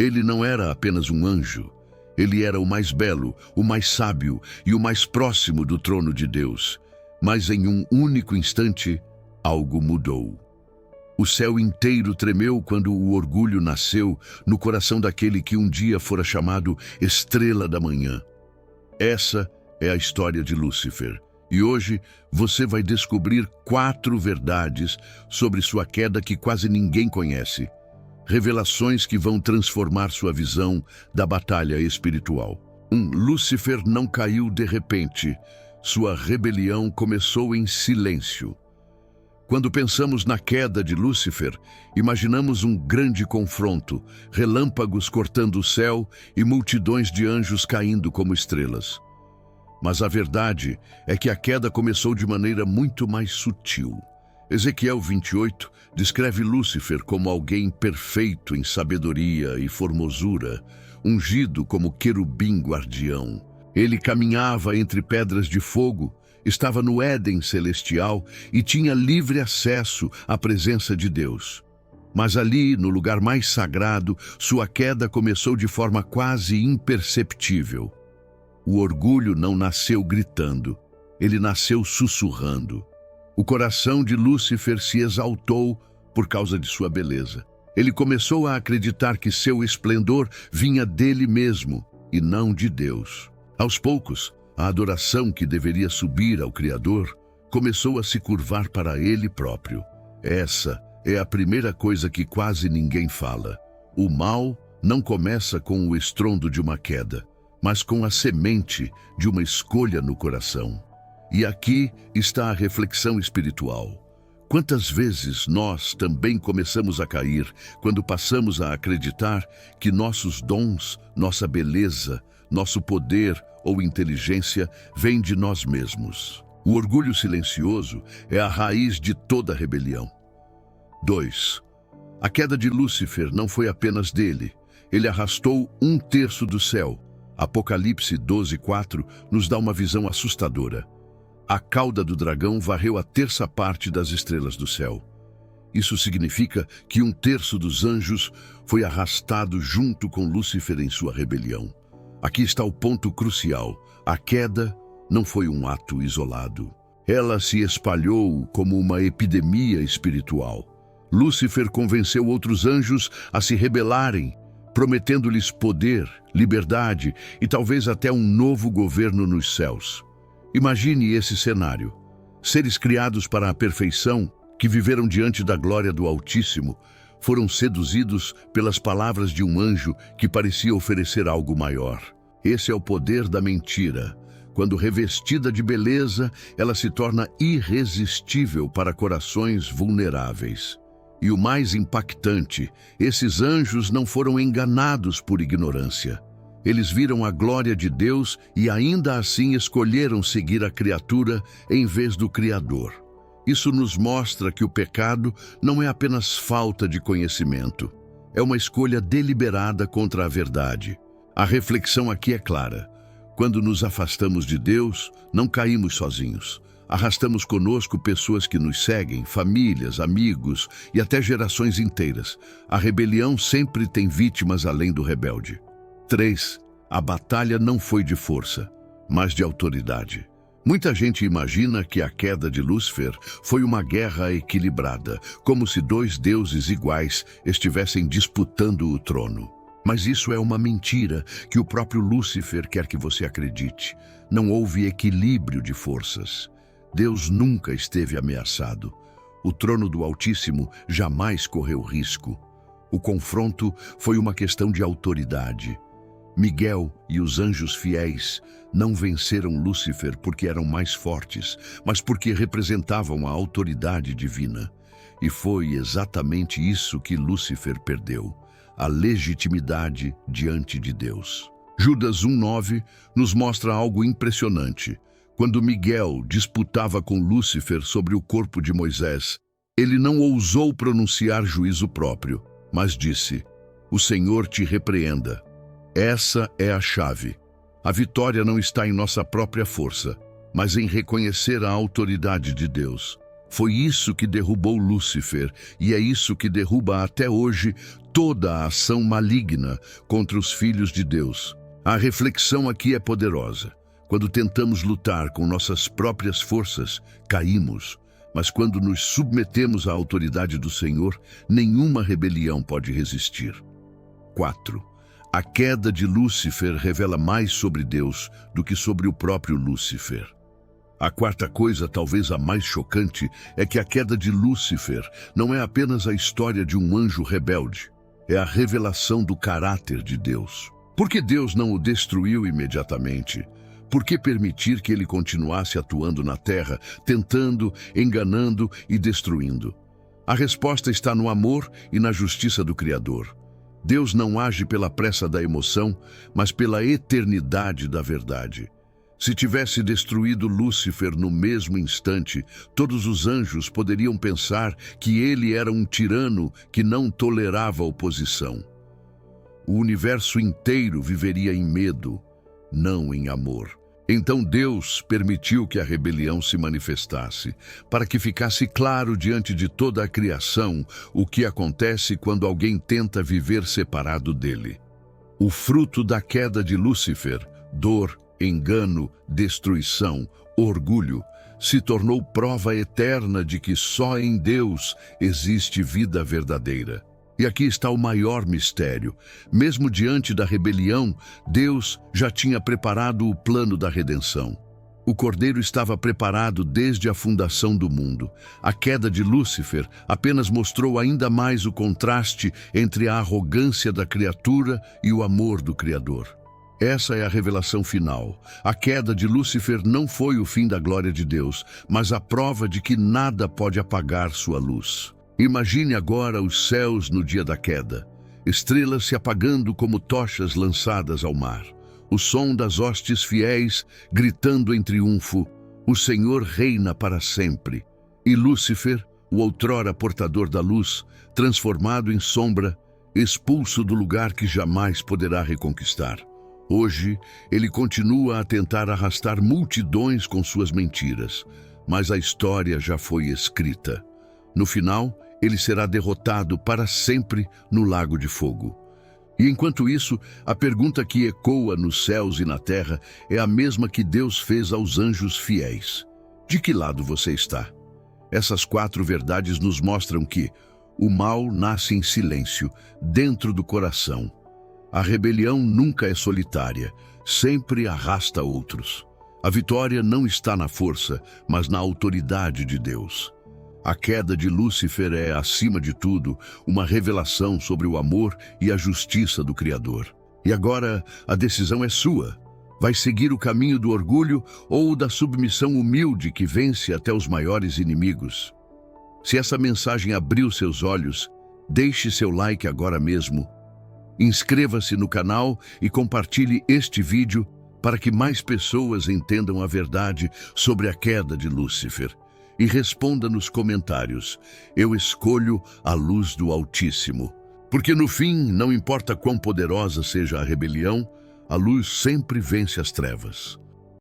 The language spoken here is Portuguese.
Ele não era apenas um anjo. Ele era o mais belo, o mais sábio e o mais próximo do trono de Deus. Mas em um único instante, algo mudou. O céu inteiro tremeu quando o orgulho nasceu no coração daquele que um dia fora chamado Estrela da Manhã. Essa é a história de Lúcifer. E hoje você vai descobrir 4 verdades sobre sua queda que quase ninguém conhece. Revelações que vão transformar sua visão da batalha espiritual. 1. Lúcifer não caiu de repente. Sua rebelião começou em silêncio. Quando pensamos na queda de Lúcifer, imaginamos um grande confronto, relâmpagos cortando o céu e multidões de anjos caindo como estrelas. Mas a verdade é que a queda começou de maneira muito mais sutil. Ezequiel 28 descreve Lúcifer como alguém perfeito em sabedoria e formosura, ungido como querubim guardião. Ele caminhava entre pedras de fogo, estava no Éden celestial e tinha livre acesso à presença de Deus. Mas ali, no lugar mais sagrado, sua queda começou de forma quase imperceptível. O orgulho não nasceu gritando, ele nasceu sussurrando. O coração de Lúcifer se exaltou por causa de sua beleza. Ele começou a acreditar que seu esplendor vinha dele mesmo e não de Deus. Aos poucos, a adoração que deveria subir ao Criador começou a se curvar para ele próprio. Essa é a primeira coisa que quase ninguém fala. O mal não começa com o estrondo de uma queda, mas com a semente de uma escolha no coração. E aqui está a reflexão espiritual. Quantas vezes nós também começamos a cair quando passamos a acreditar que nossos dons, nossa beleza, nosso poder ou inteligência vêm de nós mesmos? O orgulho silencioso é a raiz de toda rebelião. 2. A queda de Lúcifer não foi apenas dele. Ele arrastou 1/3 do céu. Apocalipse 12:4 nos dá uma visão assustadora. A cauda do dragão varreu a 1/3 parte das estrelas do céu. Isso significa que 1/3 dos anjos foi arrastado junto com Lúcifer em sua rebelião. Aqui está o ponto crucial. A queda não foi um ato isolado. Ela se espalhou como uma epidemia espiritual. Lúcifer convenceu outros anjos a se rebelarem, prometendo-lhes poder, liberdade e talvez até um novo governo nos céus. Imagine esse cenário. Seres criados para a perfeição, que viveram diante da glória do Altíssimo, foram seduzidos pelas palavras de um anjo que parecia oferecer algo maior. Esse é o poder da mentira. Quando revestida de beleza, ela se torna irresistível para corações vulneráveis. E o mais impactante, esses anjos não foram enganados por ignorância. Eles viram a glória de Deus e ainda assim escolheram seguir a criatura em vez do Criador. Isso nos mostra que o pecado não é apenas falta de conhecimento. É uma escolha deliberada contra a verdade. A reflexão aqui é clara. Quando nos afastamos de Deus, não caímos sozinhos. Arrastamos conosco pessoas que nos seguem, famílias, amigos e até gerações inteiras. A rebelião sempre tem vítimas além do rebelde. 3. A batalha não foi de força, mas de autoridade. Muita gente imagina que a queda de Lúcifer foi uma guerra equilibrada, como se 2 deuses iguais estivessem disputando o trono. Mas isso é uma mentira que o próprio Lúcifer quer que você acredite. Não houve equilíbrio de forças. Deus nunca esteve ameaçado. O trono do Altíssimo jamais correu risco. O confronto foi uma questão de autoridade. Miguel e os anjos fiéis não venceram Lúcifer porque eram mais fortes, mas porque representavam a autoridade divina. E foi exatamente isso que Lúcifer perdeu: a legitimidade diante de Deus. Judas 1:9 nos mostra algo impressionante. Quando Miguel disputava com Lúcifer sobre o corpo de Moisés, ele não ousou pronunciar juízo próprio, mas disse: "O Senhor te repreenda." Essa é a chave. A vitória não está em nossa própria força, mas em reconhecer a autoridade de Deus. Foi isso que derrubou Lúcifer, e é isso que derruba até hoje toda a ação maligna contra os filhos de Deus. A reflexão aqui é poderosa. Quando tentamos lutar com nossas próprias forças, caímos. Mas quando nos submetemos à autoridade do Senhor, nenhuma rebelião pode resistir. 4. A queda de Lúcifer revela mais sobre Deus do que sobre o próprio Lúcifer. A quarta coisa, talvez a mais chocante, é que a queda de Lúcifer não é apenas a história de um anjo rebelde. É a revelação do caráter de Deus. Por que Deus não o destruiu imediatamente? Por que permitir que ele continuasse atuando na terra, tentando, enganando e destruindo? A resposta está no amor e na justiça do Criador. Deus não age pela pressa da emoção, mas pela eternidade da verdade. Se tivesse destruído Lúcifer no mesmo instante, todos os anjos poderiam pensar que ele era um tirano que não tolerava oposição. O universo inteiro viveria em medo, não em amor. Então Deus permitiu que a rebelião se manifestasse, para que ficasse claro diante de toda a criação o que acontece quando alguém tenta viver separado dele. O fruto da queda de Lúcifer, dor, engano, destruição, orgulho, se tornou prova eterna de que só em Deus existe vida verdadeira. E aqui está o maior mistério. Mesmo diante da rebelião, Deus já tinha preparado o plano da redenção. O Cordeiro estava preparado desde a fundação do mundo. A queda de Lúcifer apenas mostrou ainda mais o contraste entre a arrogância da criatura e o amor do Criador. Essa é a revelação final. A queda de Lúcifer não foi o fim da glória de Deus, mas a prova de que nada pode apagar sua luz. Imagine agora os céus no dia da queda, estrelas se apagando como tochas lançadas ao mar, o som das hostes fiéis gritando em triunfo: o Senhor reina para sempre. E Lúcifer, o outrora portador da luz, transformado em sombra, expulso do lugar que jamais poderá reconquistar. Hoje, ele continua a tentar arrastar multidões com suas mentiras, mas a história já foi escrita. No final, ele será derrotado para sempre no lago de fogo. E enquanto isso, a pergunta que ecoa nos céus e na terra é a mesma que Deus fez aos anjos fiéis. De que lado você está? Essas 4 verdades nos mostram que o mal nasce em silêncio, dentro do coração. A rebelião nunca é solitária, sempre arrasta outros. A vitória não está na força, mas na autoridade de Deus. A queda de Lúcifer é, acima de tudo, uma revelação sobre o amor e a justiça do Criador. E agora a decisão é sua. Vai seguir o caminho do orgulho ou da submissão humilde que vence até os maiores inimigos? Se essa mensagem abriu seus olhos, deixe seu like agora mesmo. Inscreva-se no canal e compartilhe este vídeo para que mais pessoas entendam a verdade sobre a queda de Lúcifer. E responda nos comentários: eu escolho a luz do Altíssimo. Porque no fim, não importa quão poderosa seja a rebelião, a luz sempre vence as trevas.